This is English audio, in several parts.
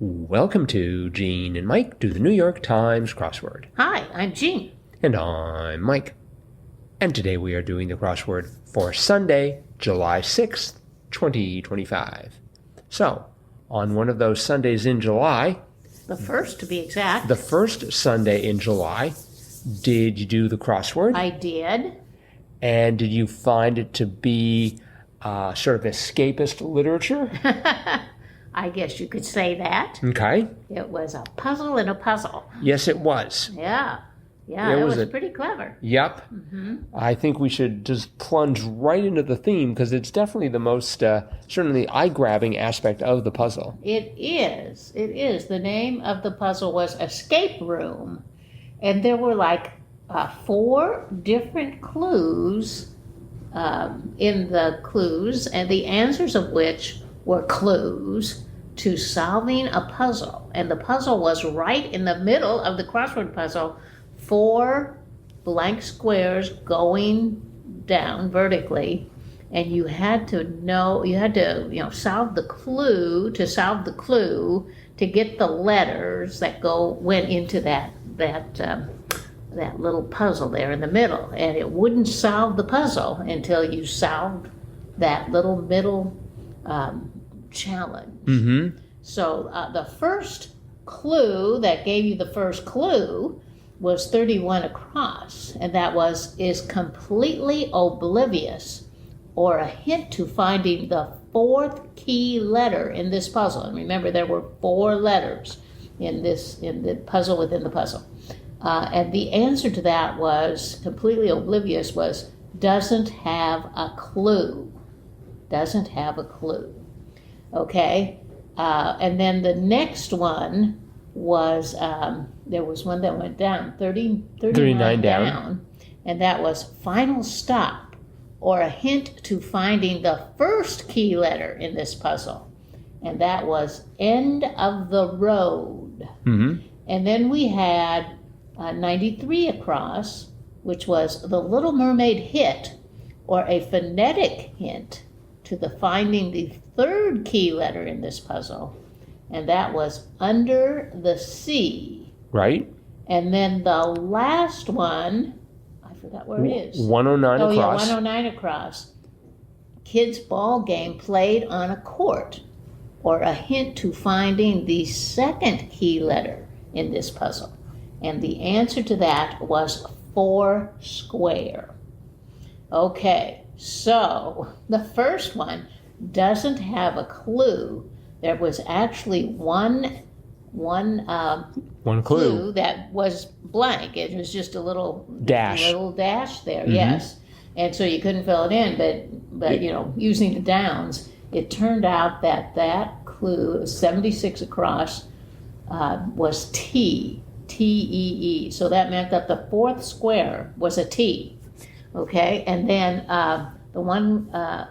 Welcome to Gene and Mike do the New York Times crossword. Hi, I'm Jean. And I'm Mike. And today we are doing the crossword for Sunday, July 6th, 2025. So, on one of those Sundays in July... The first, to be exact. The first Sunday in July, did you do the crossword? I did. And did you find it to be sort of escapist literature? I guess you could say that. Okay. It was a puzzle in a puzzle. Yes, it was. Yeah, it was pretty clever. Yep. Mm-hmm. I think we should just plunge right into the theme because it's definitely the most, certainly eye-grabbing aspect of the puzzle. It is. The name of the puzzle was Escape Room. And there were like 4 different clues in the clues, and the answers of which were clues to solving a puzzle. And the puzzle was right in the middle of the crossword puzzle, 4 blank squares going down vertically, and you had to solve the clue to get the letters that went into that little puzzle there in the middle. And it wouldn't solve the puzzle until you solved that little middle challenge. Mm-hmm. So the first clue that gave you the first clue was 31 across, and that is completely oblivious, or a hint to finding the 4th key letter in this puzzle. And remember, there were 4 letters in the puzzle within the puzzle. And the answer to that was completely oblivious, was doesn't have a clue. Doesn't have a clue. Okay? And then the next one was, there was one that went down, 39 down. And that was final stop, or a hint to finding the first key letter in this puzzle. And that was end of the road. Mm-hmm. And then we had 93 across, which was the Little Mermaid hit, or a phonetic hint to finding the 3rd key letter in this puzzle, and that was under the sea. Right. And then the last one, I forgot where it is. 109 across. Yeah, 109 across. Kids' ball game played on a court, or a hint to finding the 2nd key letter in this puzzle. And the answer to that was 4 square. Okay, so the first one doesn't have a clue. There was actually one clue that was blank. It was just a little dash there, mm-hmm. Yes. And so you couldn't fill it in, but using the downs, it turned out that clue, 76 across, was T. T-E-E. So that meant that the 4th square was a T. Okay, and then the one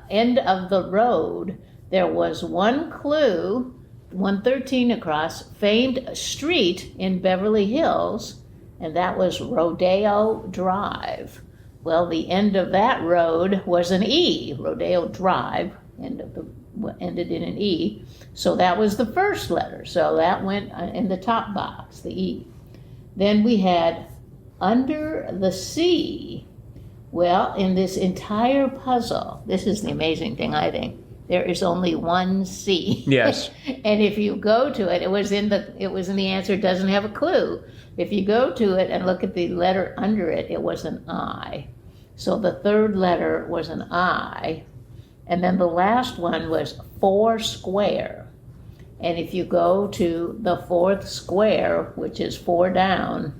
end of the road, there was one clue, 113 across, famed street in Beverly Hills, and that was Rodeo Drive. Well, the end of that road was an E, Rodeo Drive, ended in an E. So that was the first letter. So that went in the top box, the E. Then we had under the sea. Well, in this entire puzzle, this is the amazing thing, I think, there is only one C. Yes. And if you go to it, it was in the answer, it doesn't have a clue. If you go to it and look at the letter under it, it was an I. So the 3rd letter was an I. And then the last one was 4 square. And if you go to the 4th square, which is 4 down,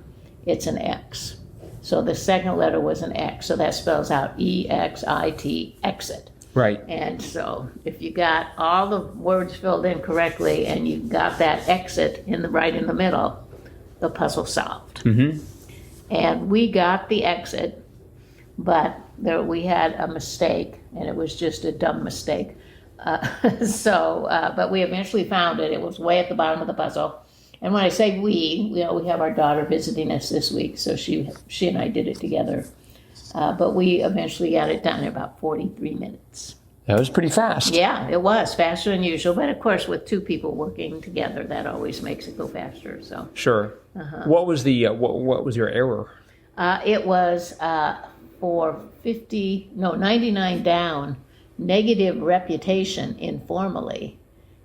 it's an X. So the 2nd letter was an X. So that spells out E-X-I-T, exit. Right. And so if you got all the words filled in correctly and you got that exit right in the middle, the puzzle solved. Mm-hmm. And we got the exit, but we had a mistake, and it was just a dumb mistake. But we eventually found it. It was way at the bottom of the puzzle. And when I say we have our daughter visiting us this week, so she and I did it together. But we eventually got it done in about 43 minutes. That was pretty fast. Yeah, it was faster than usual. But of course, with two people working together, that always makes it go faster. So Sure. What was the what was your error? it was for 99 down, negative reputation informally,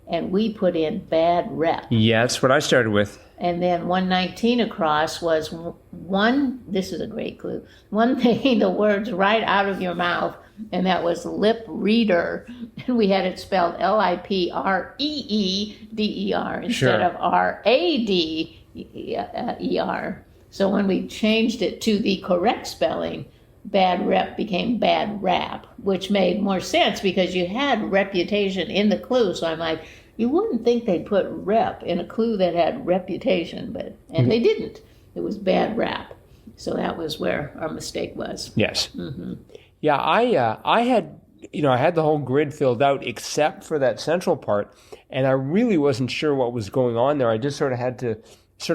and we put in bad rep. Yeah, that's what I started with. And then 119 across was one, this is a great clue, one thing, the words right out of your mouth, and that was lip reader. And we had it spelled Lippreeder instead of Rader. So when we changed it to the correct spelling, bad rep became bad rap, which made more sense because you had reputation in the clue. So I'm like, you wouldn't think they'd put rep in a clue that had reputation, and they didn't. It was bad rap. So that was where our mistake was. Yes. Yeah, I had the whole grid filled out except for that central part, and I really wasn't sure what was going on there. I just sort of had to,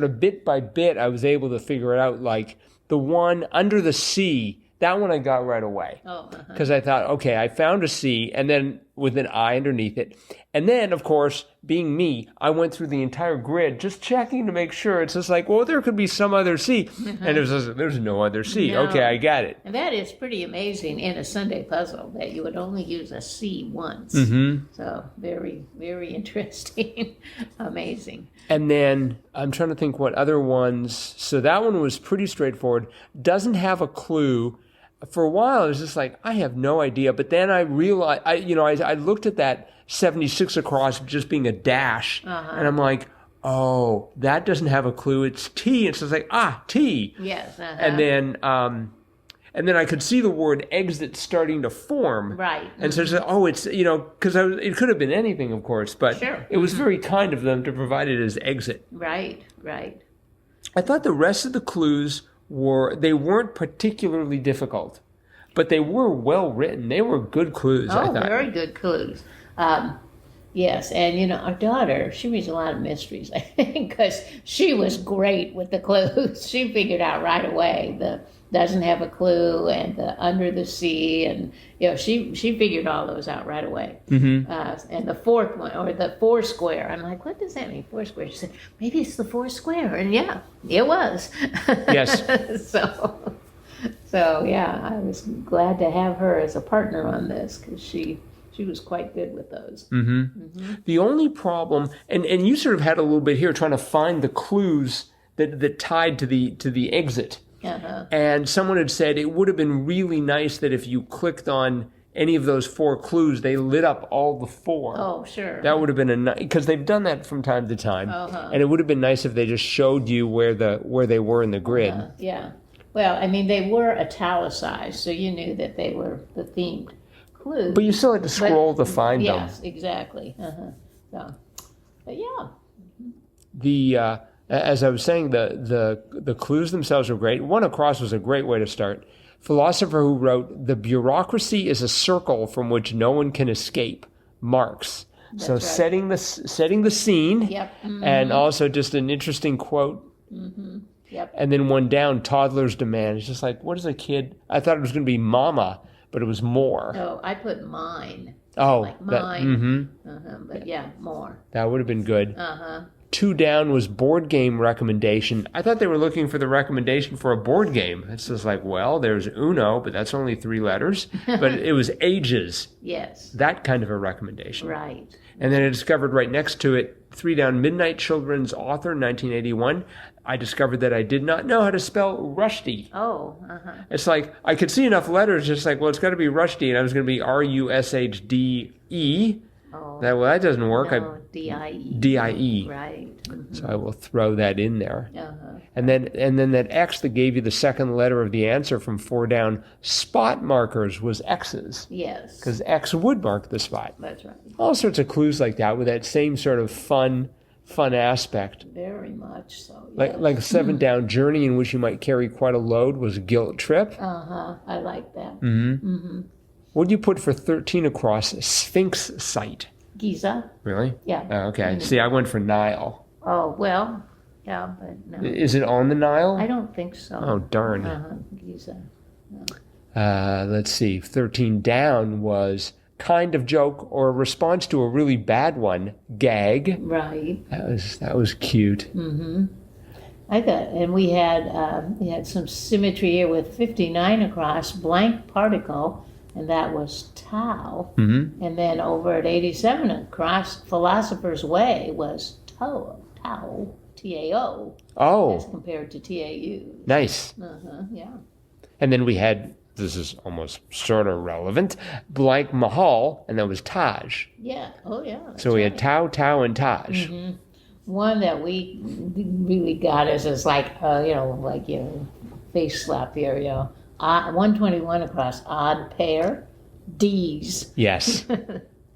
bit by bit, I was able to figure it out. Like the one under the C, that one I got right away. Because I thought, okay, I found a C, and then with an I underneath it. And then, of course, being me, I went through the entire grid just checking to make sure. It's just like, well, there could be some other C. And there's no other C. No. Okay, I got it. And that is pretty amazing in a Sunday puzzle that you would only use a C once. So very, very interesting. Amazing. And then I'm trying to think what other ones. So that one was pretty straightforward. Doesn't have a clue. For a while, I was just like, I have no idea. But then I realized, I looked at that 76 across just being a dash, and I'm like, oh, that doesn't have a clue. It's T. And so it's like, T. Yes. And then I could see the word exit starting to form. Right. And so it's like, it's, because it could have been anything, of course, but it was very kind of them to provide it as exit. Right. I thought the rest of the clues they weren't particularly difficult, but they were well written. They were good clues, I thought. Very good clues. Yes, and our daughter, she reads a lot of mysteries, I think, because she was great with the clues. She figured out right away the doesn't have a clue and the under the sea, and she figured all those out right away. And the fourth one, or the four square, I'm like, what does that mean, four square? She said, maybe it's the four square, and yeah, it was. Yes. So yeah, I was glad to have her as a partner on this because she was quite good with those. The only problem, and you sort of had a little bit here trying to find the clues that tied to the exit. And someone had said it would have been really nice that if you clicked on any of those four clues, they lit up all the four. Oh, sure. That would have been because they've done that from time to time. And it would have been nice if they just showed you where they were in the grid. Yeah. Well, I mean, they were italicized, so you knew that they were the themed clues. But you still had to scroll to find them. Yes, exactly. So, but yeah. As I was saying, the clues themselves were great. One across was a great way to start. Philosopher who wrote, "The bureaucracy is a circle from which no one can escape." Marx. That's so right. setting the scene. Yep. And also just an interesting quote. Yep. And then one down, toddler's demand. It's just like, what is a kid? I thought it was going to be mama, but it was more. Oh, I put mine. Oh, like mine. But yeah, more. That would have been good. Two down was board game recommendation. I thought they were looking for the recommendation for a board game. It's just like, well, there's Uno, but that's only 3 letters. But it was ages. Yes. That kind of a recommendation. Right. And then I discovered right next to it, 3 down, Midnight Children's Author, 1981. I discovered that I did not know how to spell Rushdie. Oh, It's like, I could see enough letters, just like, well, it's got to be Rushdie, and I was going to be Rushde. Oh. That doesn't work. No, D-I-E. D-I-E. Right. So I will throw that in there. And then that X that gave you the second letter of the answer from 4 down, spot markers was X's. Yes. Because X would mark the spot. That's right. All sorts of clues like that with that same sort of fun aspect. Very much so. Yes. Like a 7 down, journey in which you might carry quite a load was guilt trip. I like that. What do you put for 13 across? Sphinx site. GIZA. Really? Yeah. Oh, okay. See, I went for Nile. Oh, well, yeah, but no. Is it on the Nile? I don't think so. Oh, darn. GIZA. No. Let's see. 13 down was kind of joke or a response to a really bad one, gag. Right. That was cute. Mm-hmm. And we had some symmetry here with 59 across, blank particle, and that was tau. Mm-hmm. And then over at 87 across, Philosopher's Way was tau, T-A-O. Oh. As compared to T-A-U. Nice. Yeah. And then we had, this is almost sort of relevant, blank Mahal, and that was Taj. Yeah. Oh, yeah. So we had tau, and Taj. Mm-hmm. One that we really got is like face slap here, 121 across, odd pair, D's. Yes.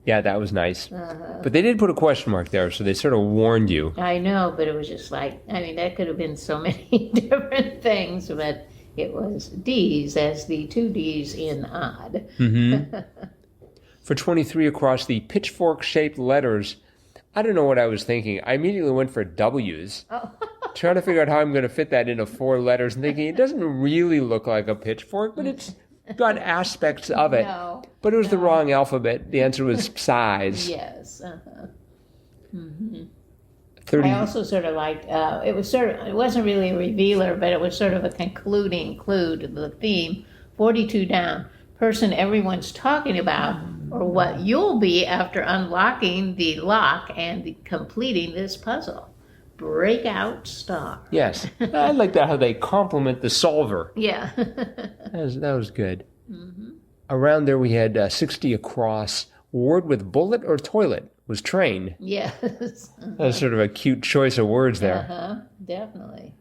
Yeah, that was nice. But they did put a question mark there, so they sort of warned you. I know, but it was just like, that could have been so many different things, but it was D's as the two D's in odd. Mm-hmm. For 23 across the pitchfork-shaped letters, I don't know what I was thinking. I immediately went for W's, trying to figure out how I'm going to fit that into 4 letters, and thinking it doesn't really look like a pitchfork, but it's got aspects of it. No, but it was the wrong alphabet. The answer was size. Yes. Mm-hmm. 30. I also sort of liked, it wasn't really a revealer, but it was sort of a concluding clue to the theme. 42 down, person everyone's talking about, or what you'll be after unlocking the lock and completing this puzzle. Breakout star. Yes. I like that, how they compliment the solver. Yeah. That was good. Mm-hmm. Around there we had 60 across. Word with bullet or toilet was train. Yes. That was sort of a cute choice of words there. Definitely.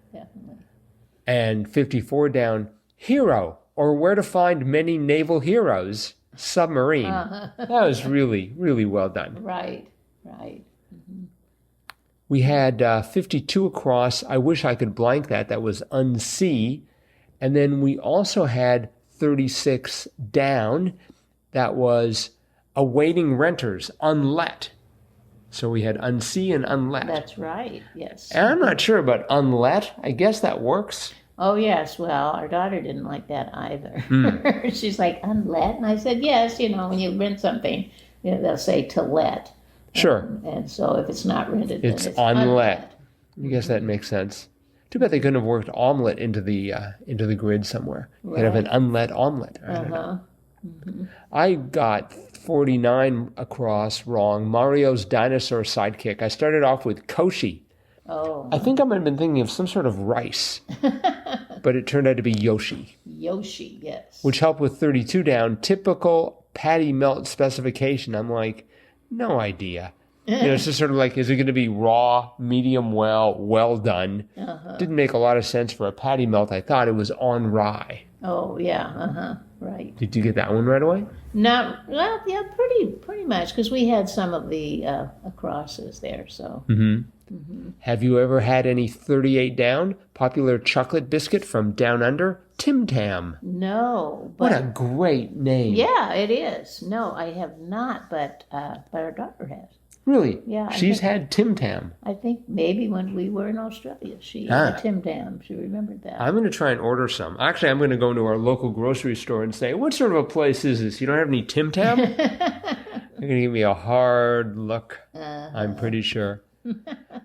And 54 down, hero, or where to find many naval heroes, submarine. That was really, really well done. Right. Mm-hmm. We had 52 across. I wish I could blank that. That was unsee. And then we also had 36 down. That was awaiting renters, unlet. So we had unsee and unlet. That's right, yes. And I'm not sure about unlet. I guess that works. Oh, yes. Well, our daughter didn't like that either. She's like, unlet? And I said, yes, when you rent something, they'll say to let. Sure. And so if it's not rented, it's then it's unlet. I guess that makes sense. Too bad they couldn't have worked omelet into the grid somewhere. Right. Could have an unlet omelet. I don't know. Mm-hmm. I got 49 across wrong. Mario's dinosaur sidekick. I started off with Koshi. Oh. I think I might have been thinking of some sort of rice. But it turned out to be Yoshi. Yoshi, yes. Which helped with 32 down. Typical patty melt specification. I'm like, no idea. It's just sort of like, is it going to be raw, medium well done? Didn't make a lot of sense for a patty melt. I thought it was on rye. Oh, yeah, right. Did you get that one right away? Pretty much, because we had some of the acrosses there, so. Mm-hmm. Have you ever had any 38 down? Popular chocolate biscuit from down under? Tim Tam. No. What a great name. Yeah, it is. No, I have not, but our daughter has. Really? Yeah. She's had Tim Tam. I think maybe when we were in Australia, she had a Tim Tam. She remembered that. I'm going to try and order some. Actually, I'm going to go into our local grocery store and say, what sort of a place is this? You don't have any Tim Tam? They're going to give me a hard look. I'm pretty sure.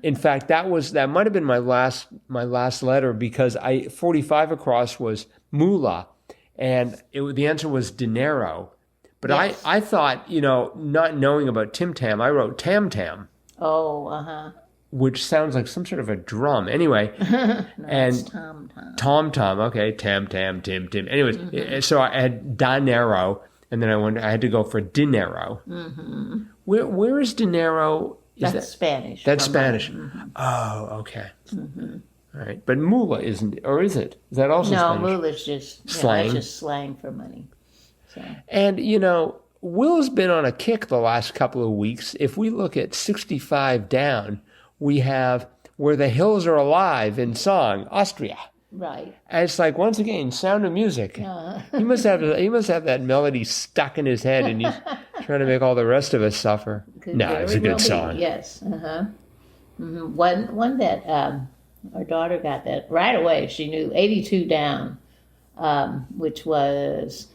In fact, that might have been my last letter, because 45 across was moolah, and the answer was dinero. But yes. I thought, not knowing about Tim Tam, I wrote Tam Tam. Oh, which sounds like some sort of a drum. Anyway, no, and Tom Tom. Tom Tom. Okay, Tam Tam Tim Tim. Anyways, so I had dinero, and then I had to go for dinero. Mm-hmm. Where is dinero? That's Spanish. That's Spanish. Mm-hmm. Oh, okay. Mm-hmm. All right, but moolah isn't, or is it? Is that also Spanish? No, moolah is just slang. It's just slang for money. So. And Will's been on a kick the last couple of weeks. If we look at 65 down, we have Where the Hills Are Alive in song, Austria. Right. And it's like, once again, Sound of Music. He must have that melody stuck in his head, and he's trying to make all the rest of us suffer. No, it's a good song. Yes. Mm-hmm. One that our daughter got that right away. She knew 82 down, which was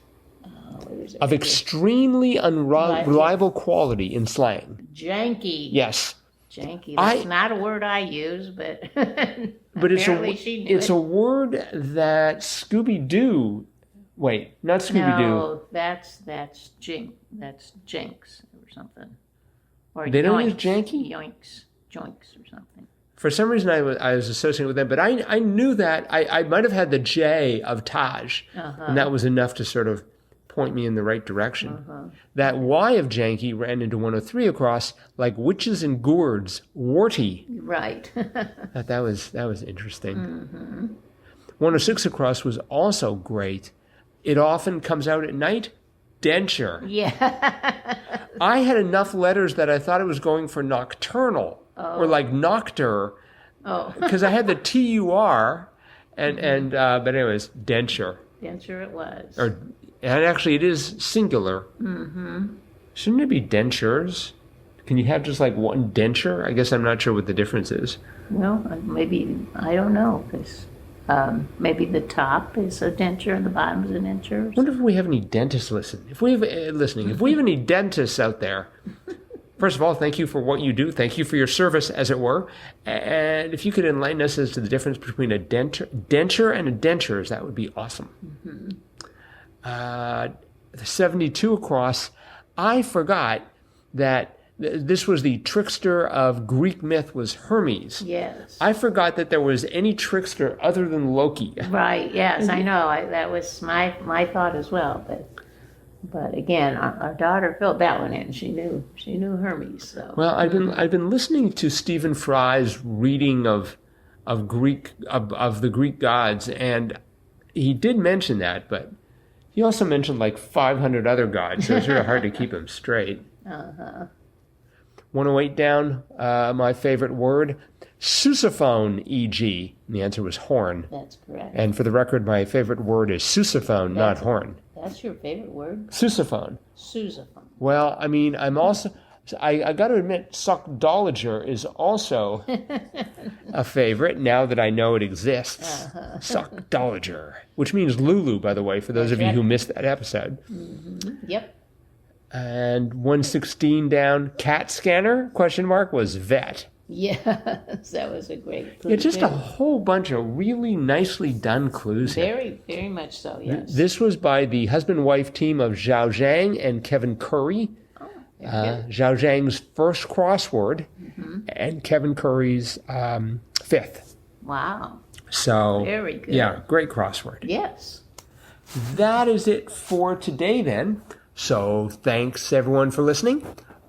of extremely unreliable quality in slang. Janky. Yes. Janky. That's not a word I use, but but it's a word that Scooby-Doo. Wait, not Scooby-Doo. No, that's Jinx or something. Or they don't yoinks, use janky? Joinks or something. For some reason, I was associating with them, but I knew that I might have had the J of Taj, and that was enough to sort of point me in the right direction. That Y of janky ran into 103 across like witches and gourds, warty. Right. that was interesting. 106 across was also great. It often comes out at night. Denture. Yeah. I had enough letters that I thought it was going for nocturnal or like noctur. Oh. Because I had the TUR and but anyways, denture. Denture it was. And actually it is singular. Shouldn't it be dentures? Can you have just like one denture? I guess I'm not sure what the difference is. Well, maybe, I don't know, because maybe the top is a denture and the bottom is a denture. I wonder if we have any dentists listening. If we have any dentists out there, first of all, thank you for what you do. Thank you for your service, as it were. And if you could enlighten us as to the difference between a denture and a dentures, that would be awesome. The 72 across, I forgot that this was the trickster of Greek myth was Hermes. Yes. I forgot that there was any trickster other than Loki. Right, yes, I know. That was my thought as well. But again, our daughter filled that one in. She knew Hermes. So. Well, I've been listening to Stephen Fry's reading of the Greek gods, and he did mention that, but he also mentioned like 500 other gods, so it's really hard to keep him straight. 108 down, my favorite word, sousaphone, e.g. And the answer was horn. That's correct. And for the record, my favorite word is sousaphone, not horn. That's your favorite word? Sousaphone. Sousaphone. Well, I mean, I got to admit, sockdolager is also a favorite now that I know it exists. Sockdolager, which means Lulu, by the way, for those of you who missed that episode. Yep. And 116 down, cat scanner, question mark, was vet. Yes, that was a great clue. Yeah, just a whole bunch of really nicely done clues here. Very, very much so, yes. This was by the husband-wife team of Zhao Zhang and Kevin Curry. Zhao Zhang's first crossword and Kevin Curry's fifth. Wow. So, very good. Yeah, great crossword. Yes. That is it for today then. So thanks everyone for listening.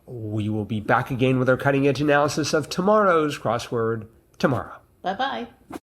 We will be back again with our cutting edge analysis of tomorrow's crossword tomorrow. Bye-bye.